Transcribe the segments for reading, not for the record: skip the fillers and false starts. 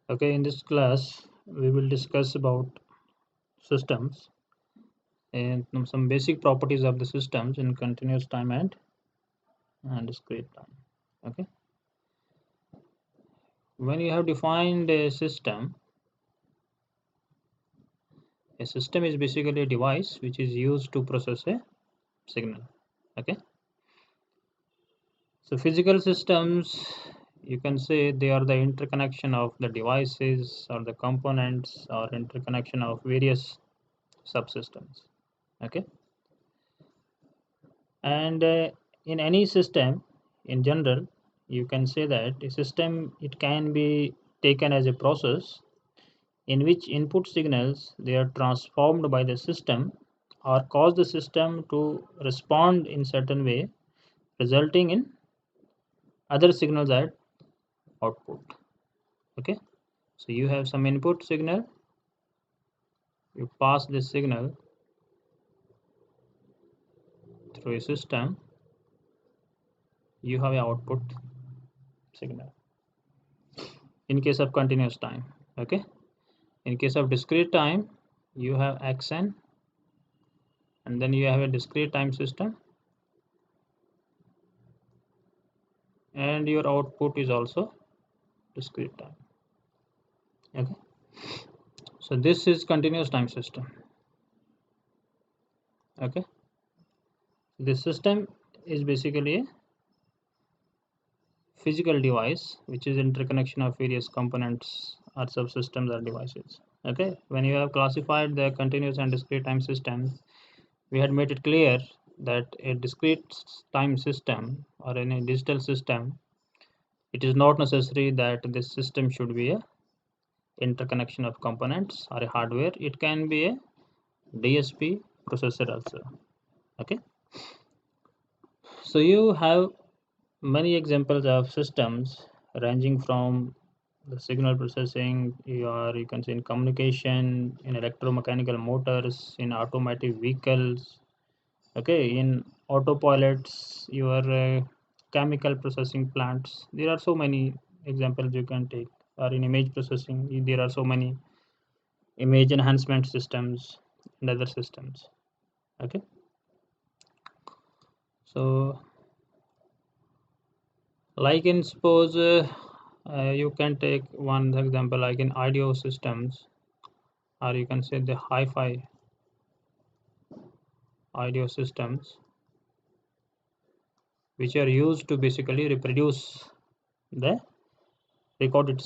Okay, in this class we will discuss about systems and some basic properties of the systems in continuous time and discrete time. Okay, when you have defined a system is basically a device which is used to process a signal. Okay, so physical systems, you can say they are the interconnection of the devices or the components or interconnection of various subsystems. Okay, and in any system in general, you can say that a system, it can be taken as a process in which input signals, they are transformed by the system or cause the system to respond in certain way, resulting in other signals at output. Okay, so you have some input signal, you pass this signal through a system, you have an output signal in case of continuous time. Okay, in case of discrete time, you have xn, and then you have a discrete time system, and your output is also discrete time. Okay, so this is continuous time system. Okay, this system is basically a physical device which is interconnection of various components or subsystems or devices. Okay, when you have classified the continuous and discrete time systems, we had made it clear that a discrete time system or any digital system, it is not necessary that this system should be a interconnection of components or a hardware. It can be a DSP processor also. Okay, so you have many examples of systems ranging from the signal processing, or you can say in communication, in electromechanical motors, in automotive vehicles. Okay, in autopilots, your chemical processing plants. There are so many examples you can take. Or in image processing, there are so many image enhancement systems and other systems. Okay, so like in suppose you can take one example like in audio systems, or you can say the hi-fi audio systems, which are used to basically reproduce the recorded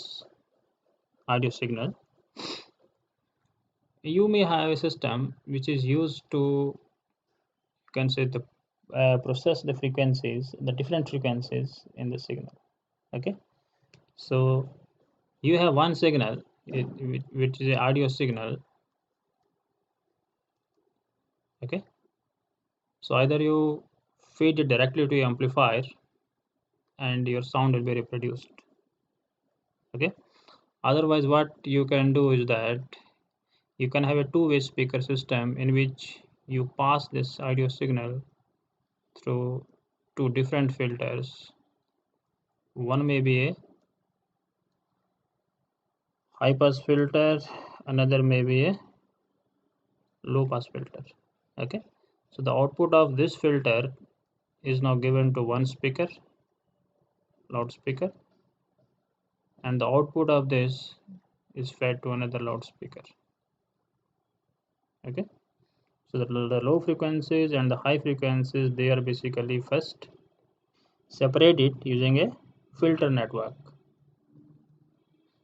audio signal. You may have a system which is used to, you can say, the process the frequencies, the different frequencies in the signal. Okay, so you have one signal which is an audio signal. Okay, so either you feed it directly to your amplifier and your sound will be reproduced. Okay, otherwise what you can do is that you can have a two-way speaker system in which you pass this audio signal through two different filters. One may be a high pass filter, another may be a low pass filter. Okay, so the output of this filter is now given to one speaker, loudspeaker, and the output of this is fed to another loudspeaker. Okay, so the low frequencies and the high frequencies, they are basically first separated using a filter network.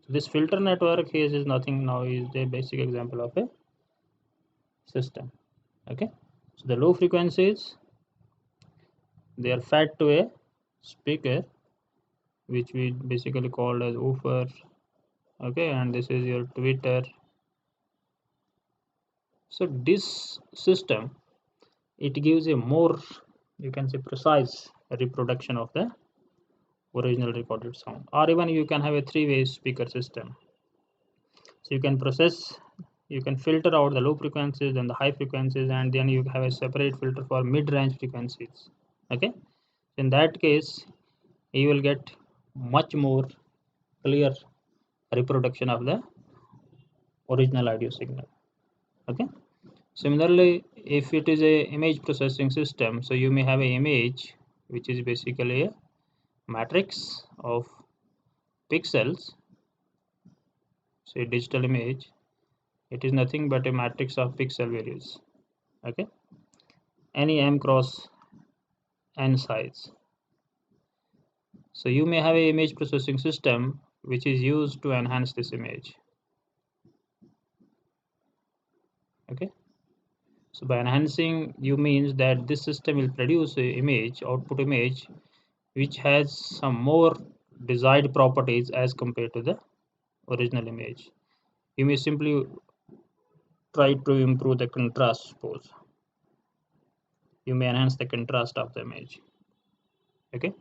So this filter network here is nothing now, is the basic example of a system. Okay, so the low frequencies, they are fed to a speaker which we basically called as woofer. Okay, and this is your tweeter. So this system, it gives a more, you can say, precise reproduction of the original recorded sound. Or even you can have a three-way speaker system, so you can process, you can filter out the low frequencies and the high frequencies, and then you have a separate filter for mid-range frequencies. Okay, in that case you will get much more clear reproduction of the original audio signal. Okay. Similarly, if it is a image processing system, so you may have an image which is basically a matrix of pixels. So a digital image, it is nothing but a matrix of pixel values. Okay, any m cross n size. So you may have an image processing system which is used to enhance this image. Okay, so by enhancing, you means that this system will produce a image, output image, which has some more desired properties as compared to the original image. You may simply try to improve the contrast, suppose. You may enhance the contrast of the image. Okay,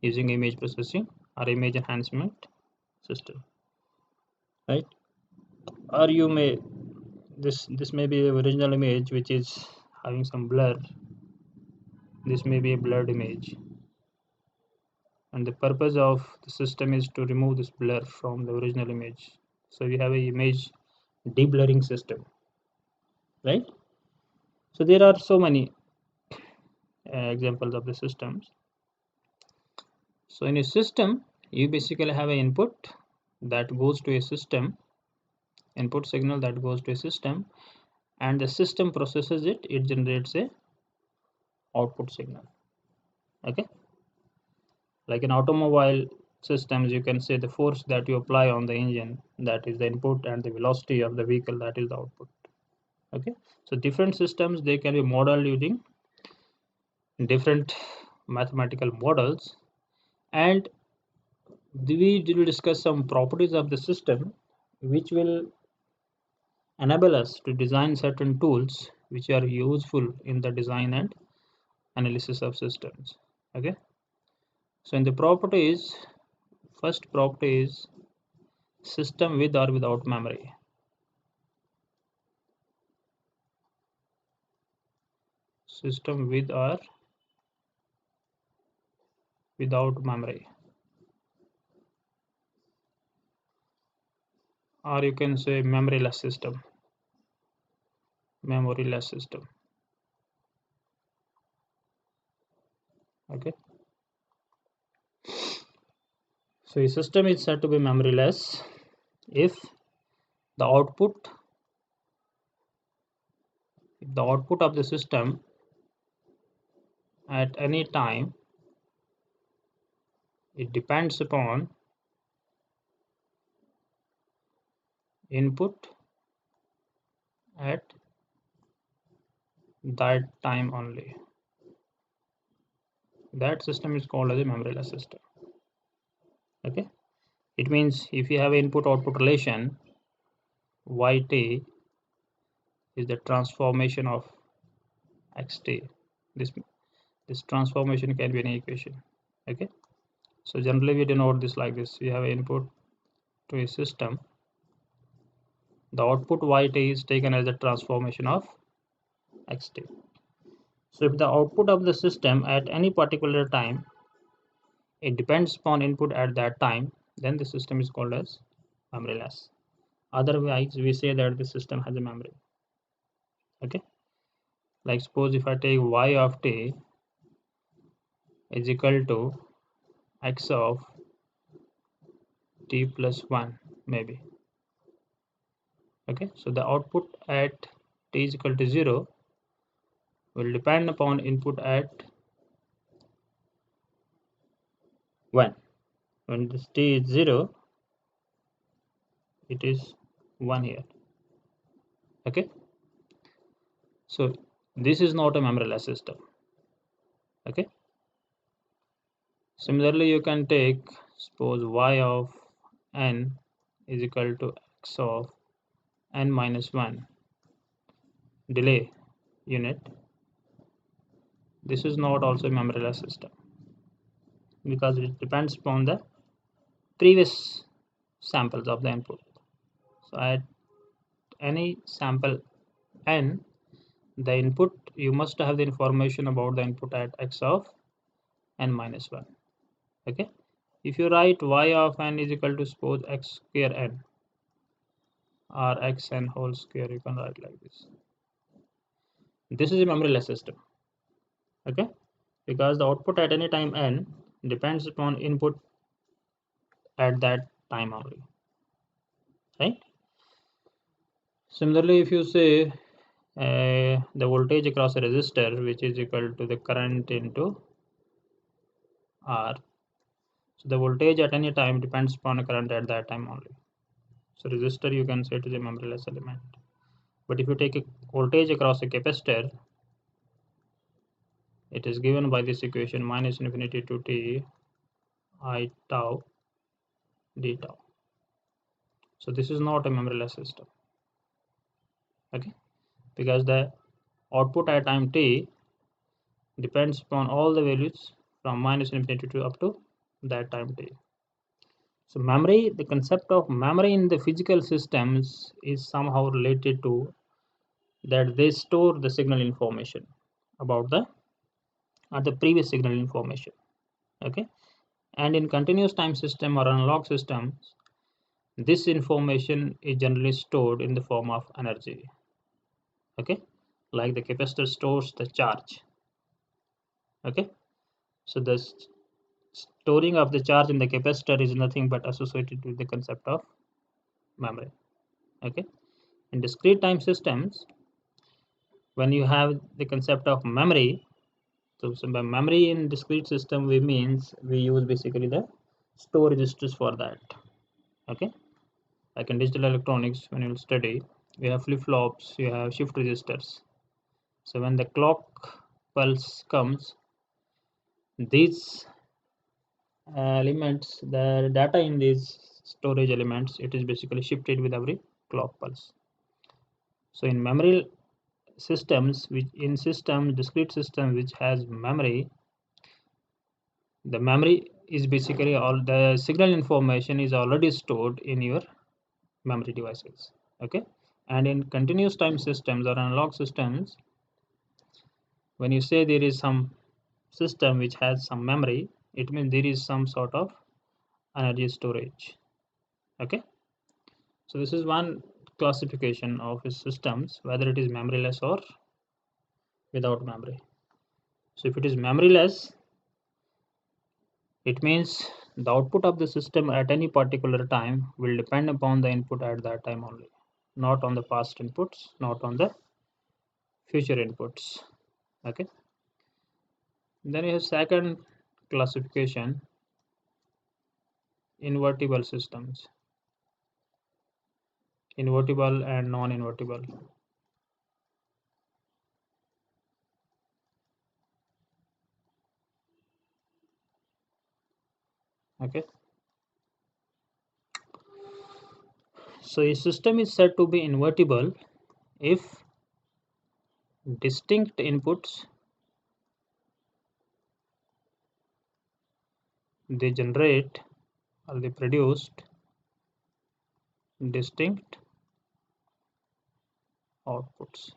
using image processing or image enhancement system, right? Or you may this may be the original image which is having some blur. This may be a blurred image, and the purpose of the system is to remove this blur from the original image. So we have a image deblurring system, right? So there are so many examples of the systems. So in a system, you basically have an input that goes to a system, input signal that goes to a system, and the system processes it. It generates a output signal. Okay, like in automobile systems, you can say the force that you apply on the engine, that is the input, and the velocity of the vehicle, that is the output. Okay, so different systems, they can be modeled using different mathematical models, and we will discuss some properties of the system which will enable us to design certain tools which are useful in the design and analysis of systems. Okay, so in the properties, first property is system with or without memory. System with or without memory, or you can say memoryless system. Memoryless system. Okay, so a system is said to be memoryless if the output of the system at any time, it depends upon input at that time only. That system is called as a memoryless system. Okay, it means if you have input output relation, yt is the transformation of xt. This transformation can be an equation. Okay, so generally we denote this like this. We have input to a system, the output yt is taken as the transformation of xt. So if the output of the system at any particular time, it depends upon input at that time, then the system is called as memoryless. Otherwise we say that the system has a memory. Okay, like suppose if I take y of t is equal to x of t plus 1 maybe. Okay, so the output at t is equal to 0 will depend upon input at when this t is 0, it is 1 here. Okay, so this is not a memoryless system. Okay, similarly you can take suppose y of n is equal to x of n minus 1 delay unit. This is not also a memoryless system because it depends upon the previous samples of the input. So at any sample n, the input, you must have the information about the input at x of n minus 1. Okay, If you write y of n is equal to suppose x square n or xn whole square, you can write like this. This is a memoryless system, okay? Because the output at any time n depends upon input at that time only, right? Similarly, if you say the voltage across a resistor, which is equal to the current into R, so the voltage at any time depends upon a current at that time only. So resistor you can say it is a memoryless element. But if you take a voltage across a capacitor, it is given by this equation minus infinity to t I tau d tau. So this is not a memoryless system, okay? Because the output at time t depends upon all the values from minus infinity to up to that time t. So memory, the concept of memory in the physical systems is somehow related to that they store the signal information about the previous signal information, okay? And in continuous time system or analog systems, this information is generally stored in the form of energy, okay? Like the capacitor stores the charge, okay? So the storing of the charge in the capacitor is nothing but associated with the concept of memory, okay? In discrete time systems, when you have the concept of memory, so by memory in discrete system we means we use basically the store registers for that, okay? Like in digital electronics, when you study, we have flip-flops, you have shift registers. So when the clock pulse comes, these elements, the data in these storage elements, it is basically shifted with every clock pulse. So in memory systems, which in system discrete system which has memory, the memory is basically all the signal information is already stored in your memory devices, okay? And in continuous time systems or analog systems, when you say there is some system which has some memory, it means there is some sort of energy storage, okay? So this is one classification of systems, whether it is memoryless or without memory. So if it is memoryless, it means the output of the system at any particular time will depend upon the input at that time only, not on the past inputs, not on the future inputs, okay? Then you have second classification, invertible systems, invertible and non-invertible, okay? So a system is said to be invertible if distinct inputs they generate or they produced distinct outputs.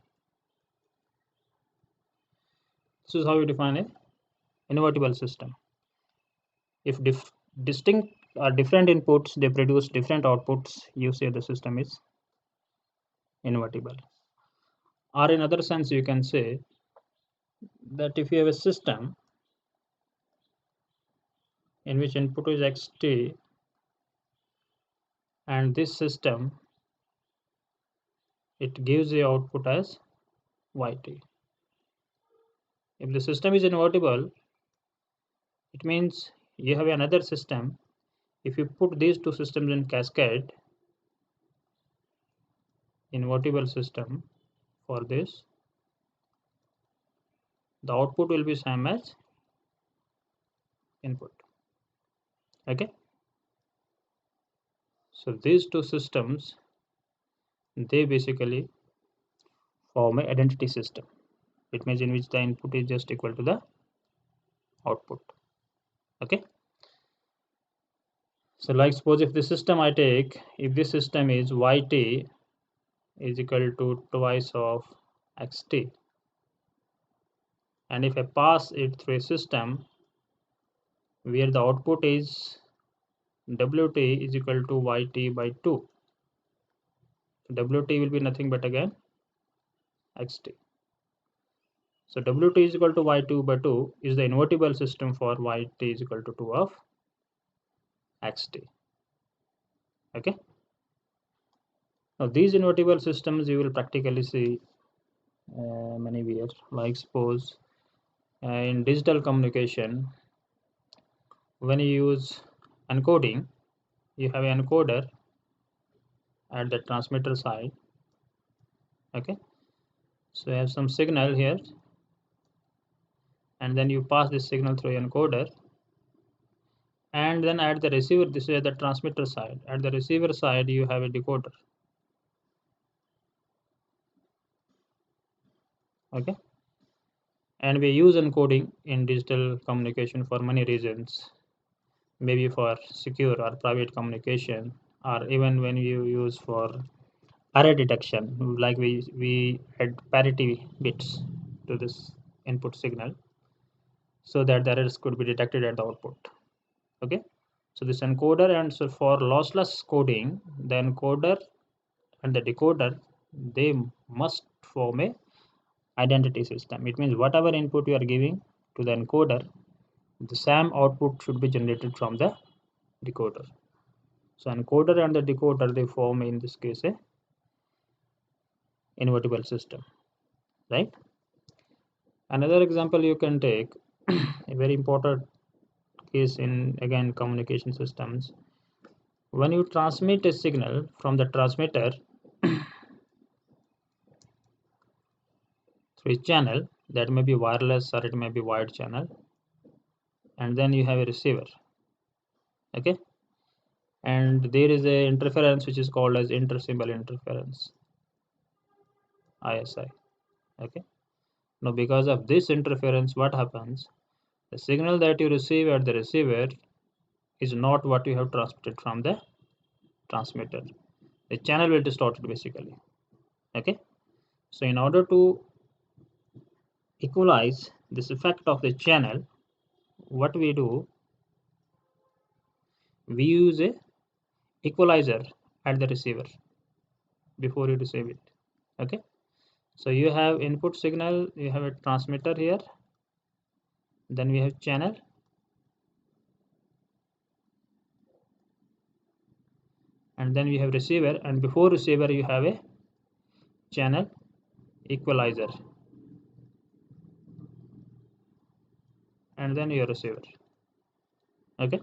This is how you define a invertible system. If distinct or different inputs they produce different outputs, you say the system is invertible. Or in other sense, you can say that if you have a system in which input is xt and this system it gives the output as yt. If the system is invertible, it means you have another system. If you put these two systems in cascade, invertible system for this, the output will be same as input, okay? So these two systems they basically form an identity system. It means in which the input is just equal to the output, okay? So like suppose if the system I take, if this system is yt is equal to twice of xt, and if I pass it through a system where the output is Wt is equal to Yt by 2. Wt will be nothing but again Xt. So Wt is equal to Y2 by 2 is the invertible system for Yt is equal to 2 of Xt. Okay. Now these invertible systems you will practically see many ways. Like suppose in digital communication, when you use encoding, you have an encoder at the transmitter side. Okay. So you have some signal here, and then you pass this signal through encoder, and then at the receiver, this is at the transmitter side. At the receiver side, you have a decoder. Okay. And we use encoding in digital communication for many reasons, maybe for secure or private communication, or even when you use for array detection, like we add parity bits to this input signal so that the errors could be detected at the output. Okay, so this encoder, and so for lossless coding, the encoder and the decoder, they must form a identity system. It means whatever input you are giving to the encoder, the same output should be generated from the decoder. So encoder and the decoder, they form in this case a invertible system, right? Another example you can take a very important case in again communication systems. When you transmit a signal from the transmitter through a channel, that may be wireless or it may be wired channel, and then you have a receiver. Okay, and there is a interference which is called as inter-symbol interference, ISI. Okay, now because of this interference, what happens? The signal that you receive at the receiver is not what you have transmitted from the transmitter. The channel will distort it basically. Okay, so in order to equalize this effect of the channel, what we do, we use a equalizer at the receiver before you receive it. Okay, so you have input signal, you have a transmitter here, then we have channel, and then we have receiver, and before receiver you have a channel equalizer, and then your receiver. Okay,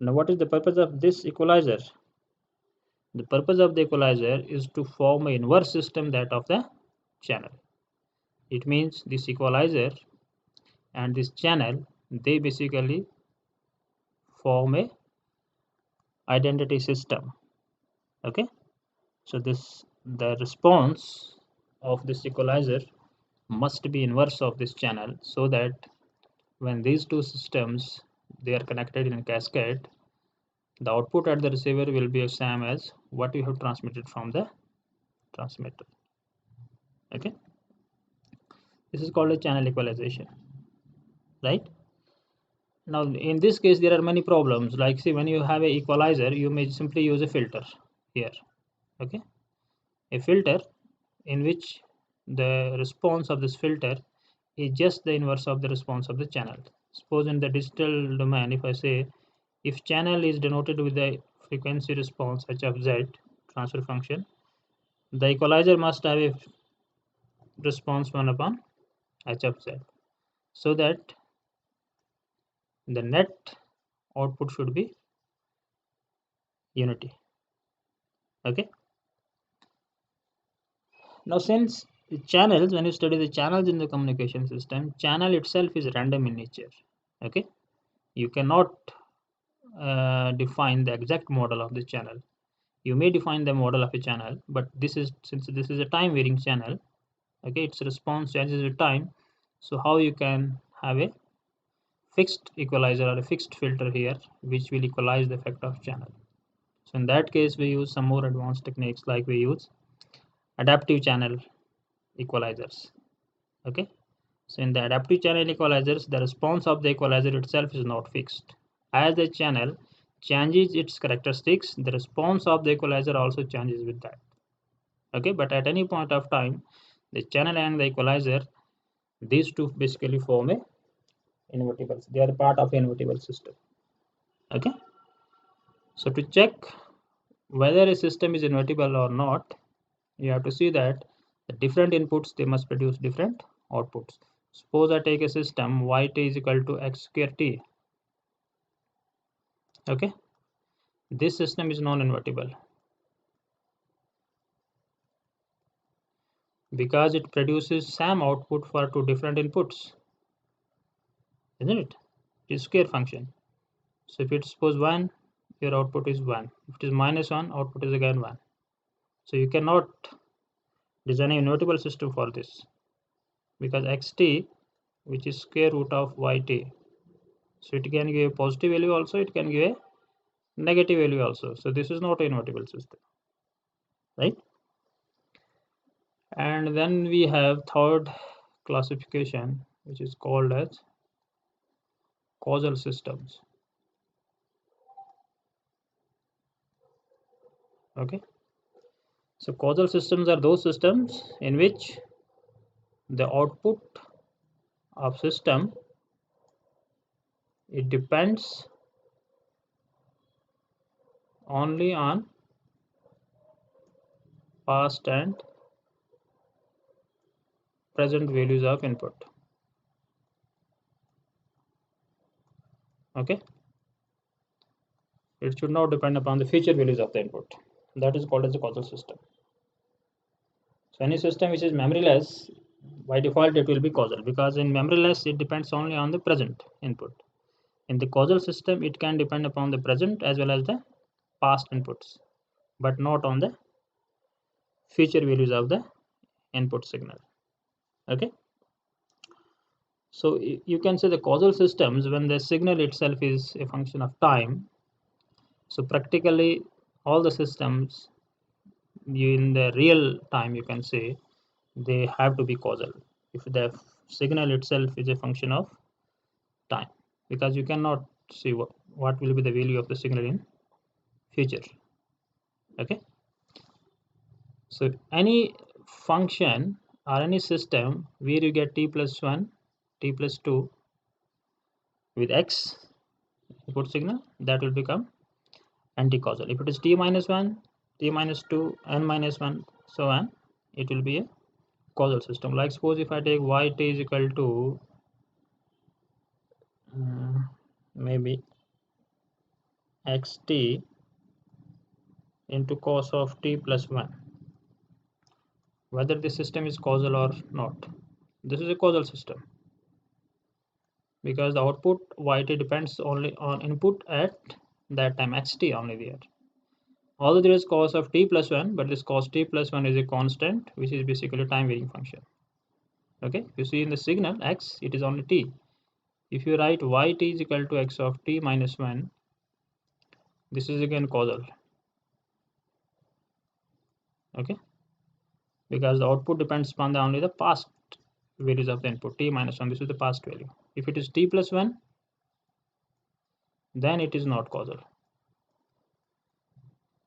now what is the purpose of this equalizer? The purpose of the equalizer is to form an inverse system that of the channel. It means this equalizer and this channel, they basically form a identity system. Okay, so the response of this equalizer must be inverse of this channel, so that when these two systems, they are connected in a cascade, the output at the receiver will be the same as what you have transmitted from the transmitter. Okay, this is called a channel equalization, right? Now in this case there are many problems, like see, when you have a equalizer, you may simply use a filter here. Okay, a filter in which the response of this filter is just the inverse of the response of the channel. Suppose in the digital domain, if I say if channel is denoted with the frequency response h of z transfer function, the equalizer must have a response 1 upon h of z, so that the net output should be unity. Okay, now since the channels, when you study the channels in the communication system, channel itself is random in nature. Okay, you cannot define the exact model of the channel. You may define the model of a channel, but this is, since this is a time varying channel, okay, its response changes with time. So how you can have a fixed equalizer or a fixed filter here which will equalize the effect of channel? So in that case we use some more advanced techniques, like we use adaptive channel equalizers. Okay, so in the adaptive channel equalizers, the response of the equalizer itself is not fixed. As the channel changes its characteristics, the response of the equalizer also changes with that. Okay, but at any point of time, the channel and the equalizer, these two basically form a invertible. They are part of invertible system. Okay, so to check whether a system is invertible or not, you have to see that the different inputs, they must produce different outputs. Suppose I take a system yt is equal to x square t. Okay, this system is non-invertible because it produces same output for two different inputs, isn't it? It is square function. So if it's suppose 1, your output is 1. If it is minus 1, output is again 1. So you cannot design an invertible system for this because xt, which is square root of yt, so it can give a positive value also, it can give a negative value also. So this is not an invertible system, right? And then we have third classification, which is called as causal systems. Okay, so causal systems are those systems in which the output of system, it depends only on past and present values of input. Okay, it should not depend upon the future values of the input. That is called as a causal system. So any system which is memoryless, by default it will be causal, because in memoryless it depends only on the present input. In the causal system, it can depend upon the present as well as the past inputs, but not on the future values of the input signal. Okay, so you can say the causal systems, when the signal itself is a function of time, so practically all the systems in the real time, you can say they have to be causal if the signal itself is a function of time, because you cannot see what will be the value of the signal in future. Okay, so any function or any system where you get t plus 1, t plus 2 with x input signal, that will become anti-causal. If it is t minus 1, t minus 2, n minus 1, so on, it will be a causal system. Like suppose if I take yt is equal to maybe xt into cos of t plus 1, whether this system is causal or not. This is a causal system because the output yt depends only on input at that time xt only there. Although there is cos of t plus 1, but this cos t plus 1 is a constant, which is basically time varying function. Okay, you see in the signal x, it is only t. If you write yt is equal to x of t minus 1, this is again causal. Okay, because the output depends upon only the past values of the input, t minus 1, this is the past value. If it is t plus 1, then it is not causal.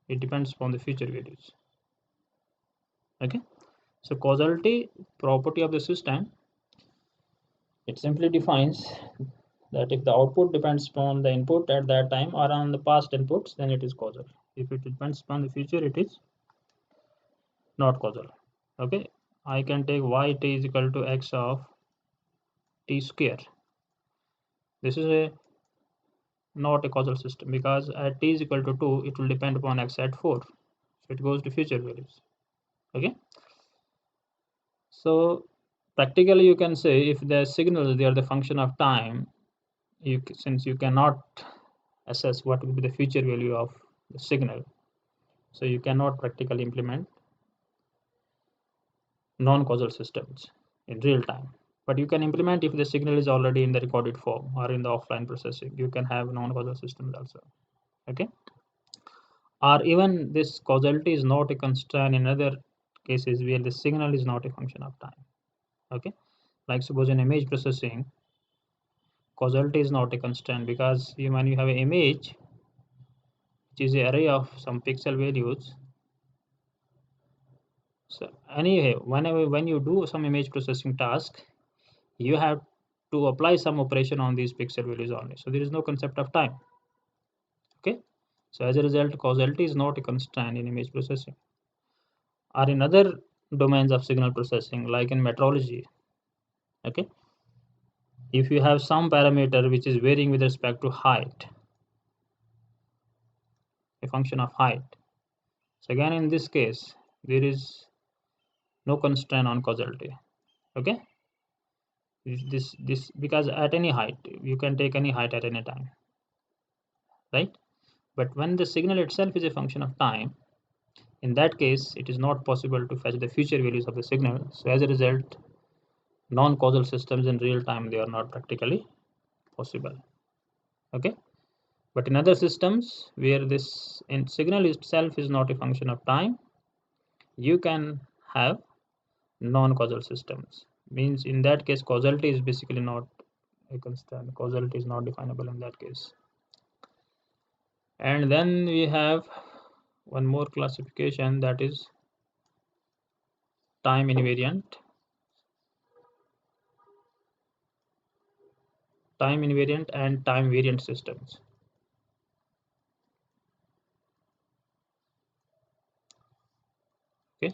It depends upon the future values. Okay, so causality property of the system, it simply defines that if the output depends upon the input at that time or on the past inputs, then it is causal. If it depends upon the future, it is not causal. Okay, I can take yt is equal to x of t square. This is a not a causal system because at t is equal to 2, it will depend upon x at 4. So it goes to future values. Okay, so practically you can say if the signals, they are the function of time, since you cannot assess what will be the future value of the signal, so you cannot practically implement non-causal systems in real time. But you can implement if the signal is already in the recorded form or in the offline processing. You can have non-causal systems also. Okay, or even this causality is not a constraint in other cases where the signal is not a function of time. Okay, like suppose in image processing, causality is not a constraint because when you have an image, which is an array of some pixel values. So anyway, when you do some image processing task, you have to apply some operation on these pixel values only. So there is no concept of time. Okay. So as a result, causality is not a constraint in image processing. Or in other domains of signal processing, like in metrology. Okay. If you have some parameter which is varying with respect to height, a function of height. So again, in this case, there is no constraint on causality. Okay. This because at any height you can take any height at any time, right? But when the signal itself is a function of time, in that case it is not possible to fetch the future values of the signal. So as a result, non-causal systems in real time, they are not practically possible. Okay. But in other systems where this signal itself is not a function of time, you can have non-causal systems. Means in that case causality is basically not a constant. Causality is not definable in that case. And then we have one more classification, that is time invariant. Time invariant and time variant systems. Okay.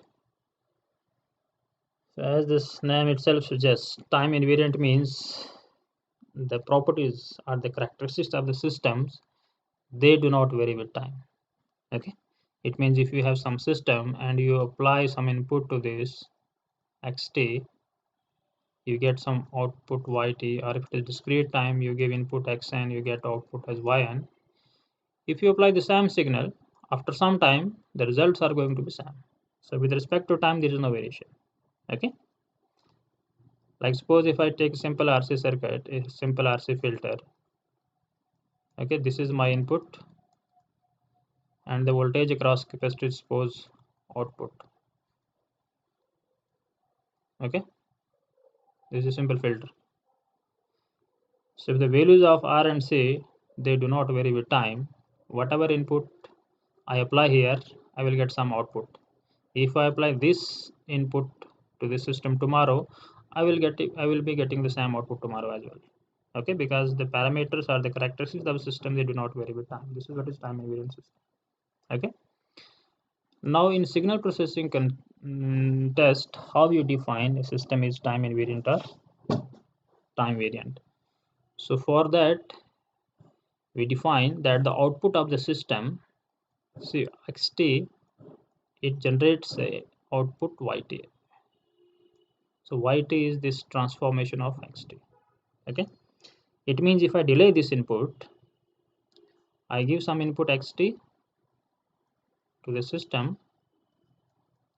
So as this name itself suggests, time invariant means the properties or the characteristics of the systems, they do not vary with time. Okay. It means if you have some system and you apply some input to this xt, you get some output yt, or if it is discrete time, you give input xn, you get output as yn. If you apply the same signal, after some time, the results are going to be same. So with respect to time, there is no variation. Okay. Like suppose if I take a simple RC circuit, a simple RC filter. Okay, this is my input, and the voltage across capacitor is suppose output. Okay, this is a simple filter. So if the values of R and C, they do not vary with time, whatever input I apply here, I will get some output. If I apply this input to the system tomorrow, I will be getting the same output tomorrow as well. Okay, because the parameters or the characteristics of the system, they do not vary with time. This is what is time invariant system. Okay. Now in signal processing test, how you define a system is time invariant or time variant. So for that, we define that the output of the system, see xt, it generates a output yt. So yt is this transformation of xt. Okay. It means if I delay this input, I give some input xt to the system,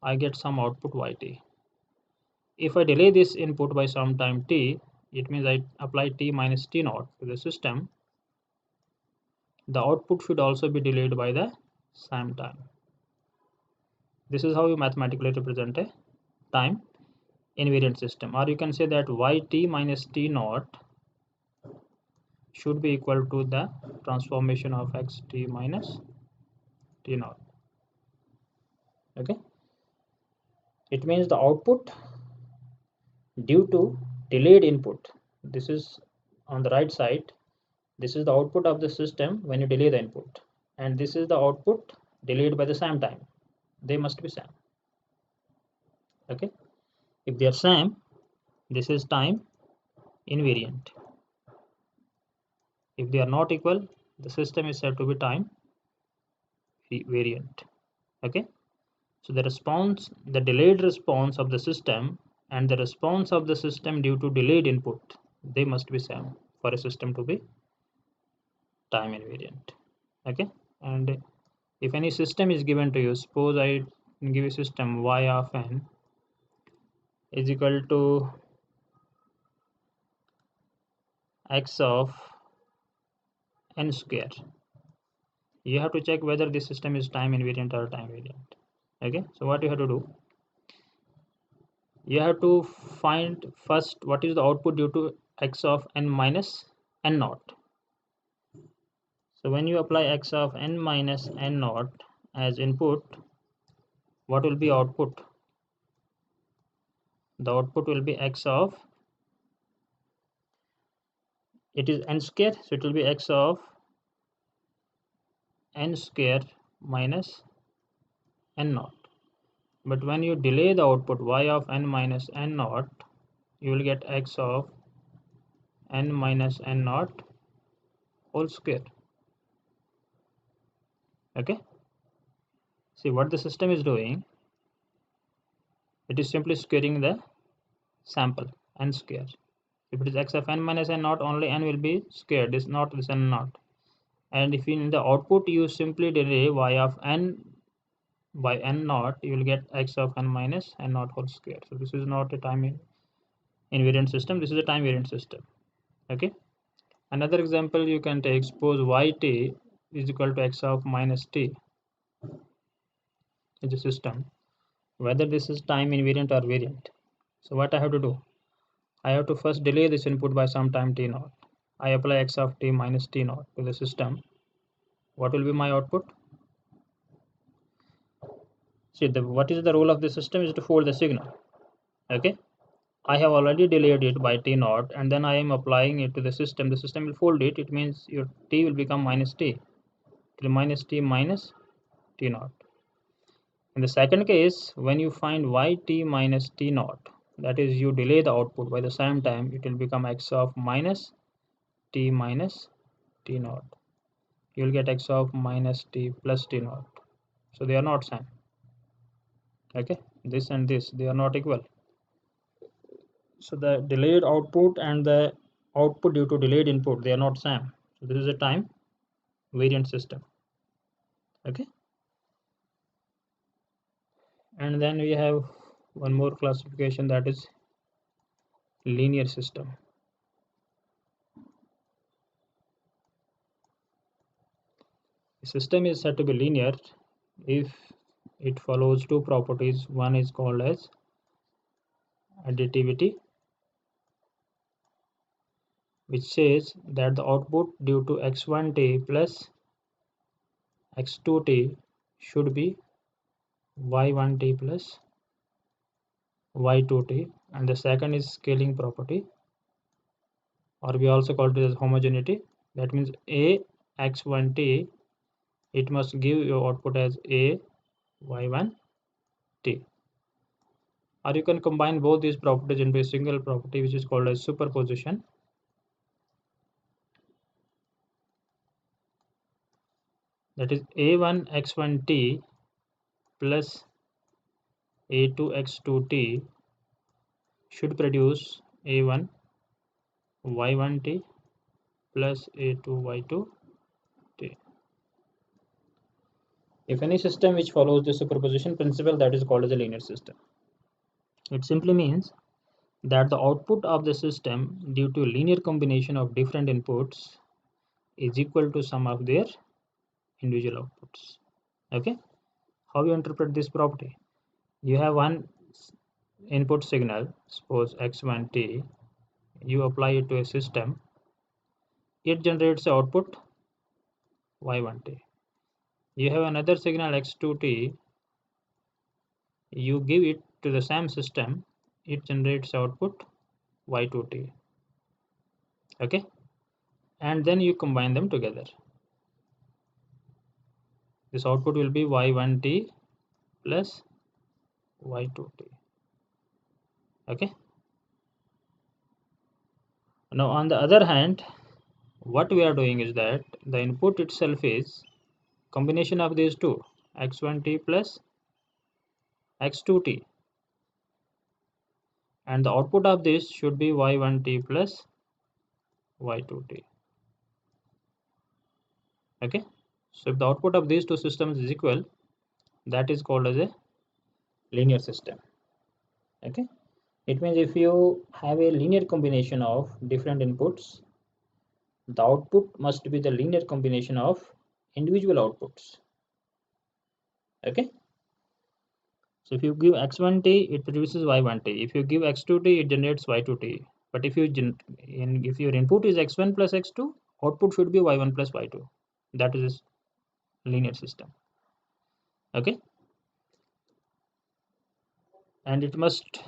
I get some output yt. If I delay this input by some time t, it means I apply t minus t naught to the system, the output should also be delayed by the same time. This is how you mathematically represent a time invariant system. Or you can say that yt minus t naught should be equal to the transformation of xt minus t naught. Okay. It means the output due to delayed input. This is on the right side. This is the output of the system when you delay the input, and this is the output delayed by the same time. They must be same. Okay. If they are same, this is time invariant. If they are not equal, the system is said to be time variant. Okay. So the response, the delayed response of the system and the response of the system due to delayed input, they must be same for a system to be time invariant. Okay. And if any system is given to you, suppose I give a system y of n is equal to x of n square, you have to check whether this system is time invariant or time variant. Okay. So what you have to do, you have to find first what is the output due to x of n minus n naught. So when you apply x of n minus n naught as input, what will be output? The output will be x of, it is n square, so it will be x of n square minus n naught. But when you delay the output y of n minus n naught, you will get x of n minus n naught whole square. Okay, see what the system is doing, it is simply squaring the sample n square. If it is x of n minus n naught, only n will be squared, this not this n naught. And if in the output you simply delay y of n by n naught, you will get x of n minus n naught whole square. So this is not a time invariant system, this is a time variant system. Okay, another example you can take, suppose yt is equal to x of minus t is a system, whether this is time invariant or variant. So what I have to do, I have to first delay this input by some time t naught. I apply x of t minus t naught to the system. What will be my output? See, what is the role of the system is to fold the signal. Okay, I have already delayed it by t naught, and then I am applying it to the system. The system will fold it. It means your t will become minus t, till minus t minus t naught. In the second case, when you find yt minus t naught, that is you delay the output by the same time, it will become x of minus t minus t naught. You will get x of minus t plus t naught. So they are not same. Okay, this and this, they are not equal. So the delayed output and the output due to delayed input, they are not same. So this is a time variant system. Okay, and then we have one more classification, that is linear system. The system is said to be linear if it follows two properties. One is called as additivity, which says that the output due to x1t plus x2t should be y1t plus y2t, and the second is scaling property, or we also call it as homogeneity. That means a x1t, it must give your output as a y1t, or you can combine both these properties into a single property, which is called as superposition. That is a1 x1t plus a2 x2t should produce a1 y1t plus a2 y2t. If any system which follows the superposition principle, that is called as a linear system. It simply means that the output of the system due to linear combination of different inputs is equal to sum of their individual outputs. Okay, how you interpret this property? You have one input signal, suppose x1t, you apply it to a system, it generates output y1t. You have another signal x2t, you give it to the same system, it generates output y2t. Okay, and then you combine them together. This output will be y1t plus y2t. Okay, now on the other hand, what we are doing is that the input itself is combination of these two, x1t plus x2t, and the output of this should be y1t plus y2t. Okay, so if the output of these two systems is equal, that is called as a linear system. Okay, it means if you have a linear combination of different inputs, the output must be the linear combination of individual outputs. Okay, so if you give x1t, it produces y1t. If you give x2t, it generates y2t. But if your input is x1 plus x2, output should be y1 plus y2. that is a linear system. Okay, and it must,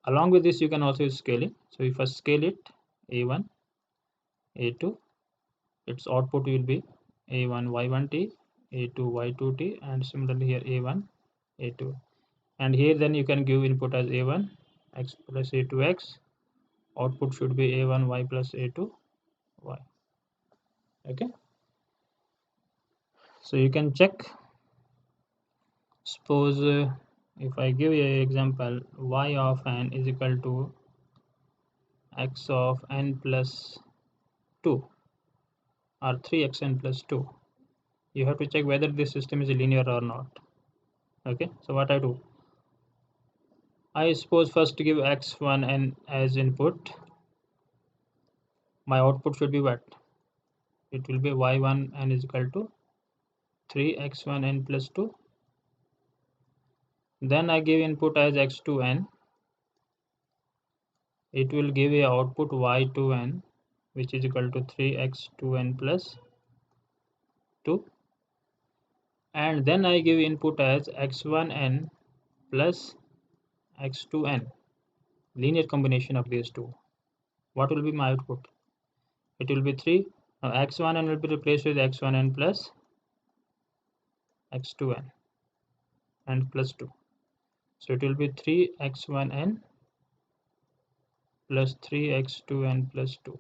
along with this you can also use scaling. So if I scale it, a1, a2, its output will be a1 y1t, a2 y2t, and similarly here a1 a2, and here then you can give input as a1 x plus a2x, output should be a1 y plus a2 y. Okay, so you can check. Suppose if I give you an example, y of n is equal to x of n plus 2 or 3xn plus 2, you have to check whether this system is linear or not. Okay, so what I do, I suppose first give x1 n as input, my output should be what, it will be y1 n is equal to 3x1 n plus 2. Then I give input as x2 n, it will give a output y2 n which is equal to 3x2 n plus 2, and then I give input as x1 n plus x2 n, linear combination of these two. What will be my output? It will be 3. Now x1 n will be replaced with x1 n plus x2 n and plus 2. So it will be 3x1 n plus 3x2 n plus 2.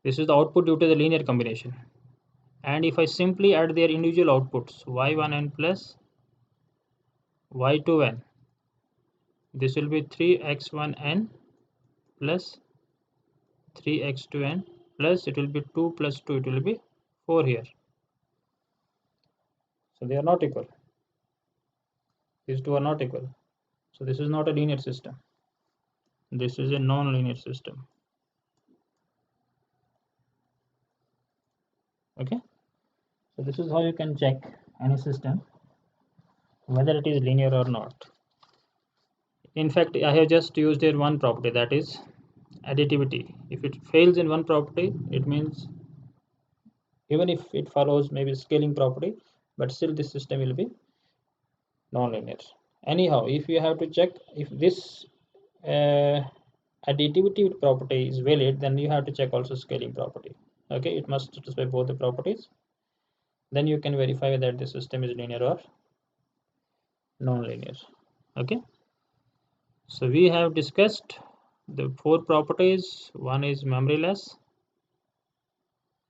This is the output due to the linear combination. And if I simply add their individual outputs, y1 n plus y2 n, this will be 3x1 n plus 3x2 n plus, it will be 2 plus 2, it will be 4 here. So they are not equal. These two are not equal. So this is not a linear system. This is a non-linear system. Okay. So this is how you can check any system whether it is linear or not. In fact, I have just used here one property, that is additivity. If it fails in one property, it means even if it follows maybe scaling property, but still this system will be non-linear. Anyhow, if you have to check if this additivity property is valid, then you have to check also scaling property. Okay, it must satisfy both the properties. Then you can verify that the system is linear or non-linear. Okay, so we have discussed the 4 properties. One is memoryless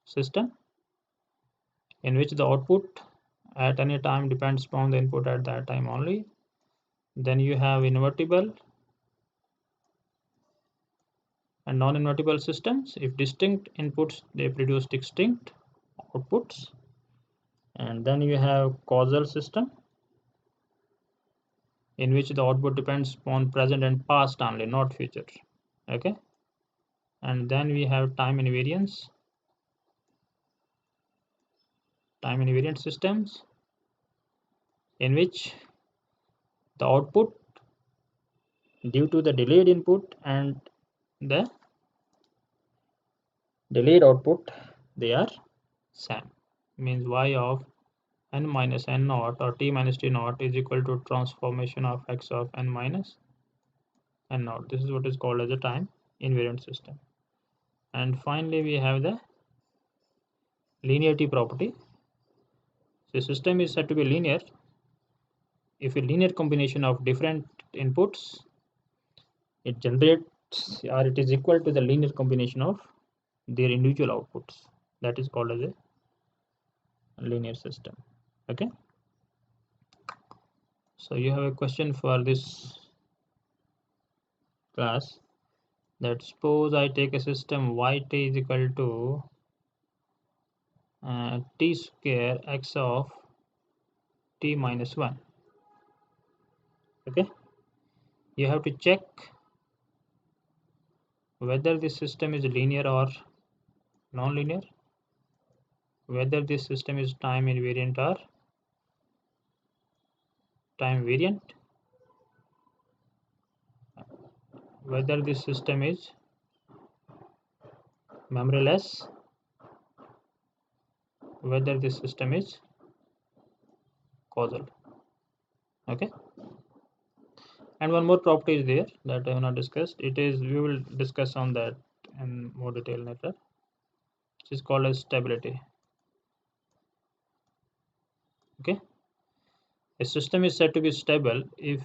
system, in which the output at any time depends upon the input at that time only. Then you have invertible and non-invertible systems. If distinct inputs, they produce distinct outputs. And then you have causal system, in which the output depends upon present and past only, not future. Okay, and then we have time invariant systems, in which the output due to the delayed input and the delayed output, they are same. Means y of n minus n naught or t minus t naught is equal to transformation of x of n minus n naught. This is what is called as a time invariant system. And finally we have the linearity property. The system is said to be linear if a linear combination of different inputs, it generates or it is equal to the linear combination of their individual outputs. That is called as a linear system. Okay, so you have a question for this class, that suppose I take a system yt is equal to t square x of t minus 1. Okay, you have to check whether this system is linear or non-linear, whether this system is time invariant or time variant, whether this system is memoryless whether this system is causal. Okay, and one more property is there that I have not discussed. It is, we will discuss on that in more detail later, which is called as stability. Okay, a system is said to be stable if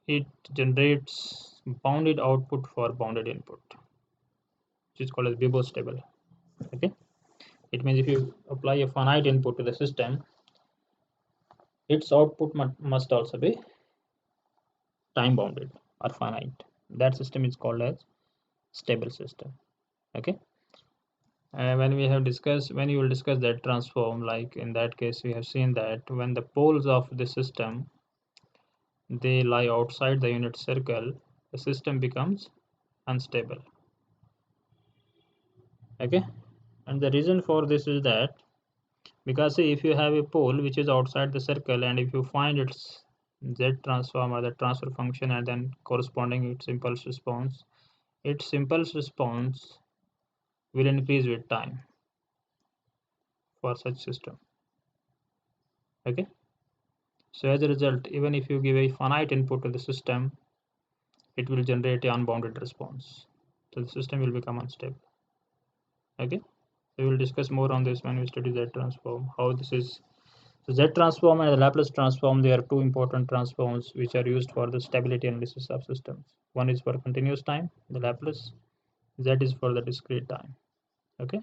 it generates bounded output for bounded input, which is called as Bibo stable. Okay, it means if you apply a finite input to the system, its output must also be time bounded or finite. That system is called as stable system. Okay, when we have discussed, when you will discuss that transform, like in that case we have seen that when the poles of the system they lie outside the unit circle, the system becomes unstable. Okay, and the reason for this is that, because see, if you have a pole which is outside the circle and if you find its z transform or the transfer function and then corresponding its impulse response will increase with time for such system. Okay, so as a result, even if you give a finite input to the system, it will generate an unbounded response, so the system will become unstable. Okay, we will discuss more on this when we study z transform, how this is. So z transform and the Laplace transform, they are two important transforms which are used for the stability analysis of systems. One is for continuous time, the Laplace. Z is for the discrete time. Okay.